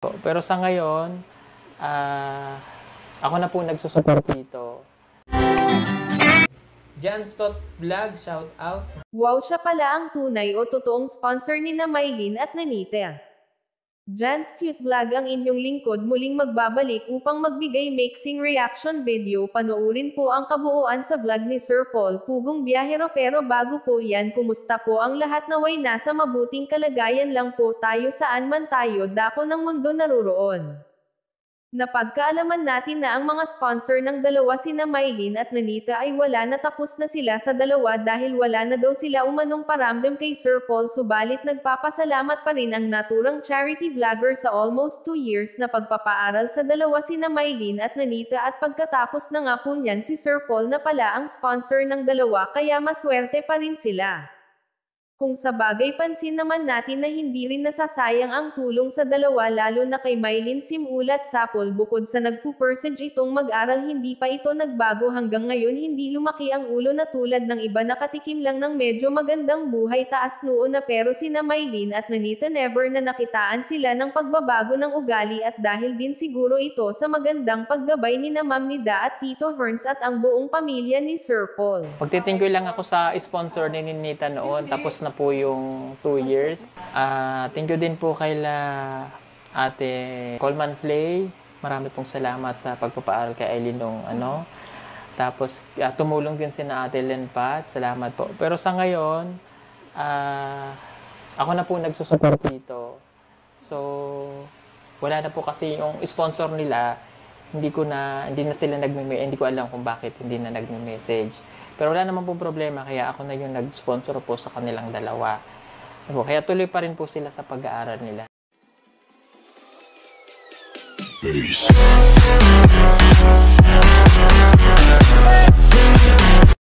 Pero sa ngayon, ako na po nagsusupport dito. Janstot Vlog, shout out. Wow, siya pala ang tunay o totoong sponsor ni na Mylene at Nanita. Jan's Cute Vlog ang inyong lingkod muling magbabalik upang magbigay mixing reaction video. Panoorin po ang kabuuan sa vlog ni Sir Paul Pugong Biyahero. Pero bago po yan, kumusta po ang lahat? Naway nasa mabuting kalagayan lang po tayo saan man tayo dako ng mundo naruroon. Napagkaalaman natin na ang mga sponsor ng dalawa sina Mylene at Nanita ay wala na, tapos na sila sa dalawa dahil wala na daw sila umanong paramdam kay Sir Paul. Subalit nagpapasalamat pa rin ang naturang charity vlogger sa almost 2 years na pagpapaaral sa dalawa sina Mylene at Nanita, at pagkatapos na nga po niyan si Sir Paul na pala ang sponsor ng dalawa, kaya maswerte pa rin sila. Kung sa bagay, pansin naman natin na hindi rin nasasayang ang tulong sa dalawa, lalo na kay Mylene Simulat Sapol. Bukod sa nagpupursige itong mag-aral, hindi pa ito nagbago hanggang ngayon. Hindi lumaki ang ulo na tulad ng iba, nakatikim lang ng medyo magandang buhay taas noon na. Pero sina Mylene at Nanita never na nakitaan sila ng pagbabago ng ugali, at dahil din siguro ito sa magandang paggabay ni na Ma'am Nida at Tito Herns at ang buong pamilya ni Sir Paul. Magtitingko lang ako sa sponsor ni Ninita noon, tapos na po yung 2 years. Thank you din po kay Ate Coleman Flay. Marami pong salamat sa pagpapaaral kay Eileen nung Tapos tumulong din si na Ate Len Pat. Salamat po. Pero sa ngayon, ako na po nagsusupport dito. So, wala na po kasi yung sponsor nila, hindi na sila hindi ko alam kung bakit hindi na nagme-message. Pero wala naman po problema, kaya ako na yung nag-sponsor po sa kanilang dalawa. Kaya tuloy pa rin po sila sa pag-aaral nila. Peace.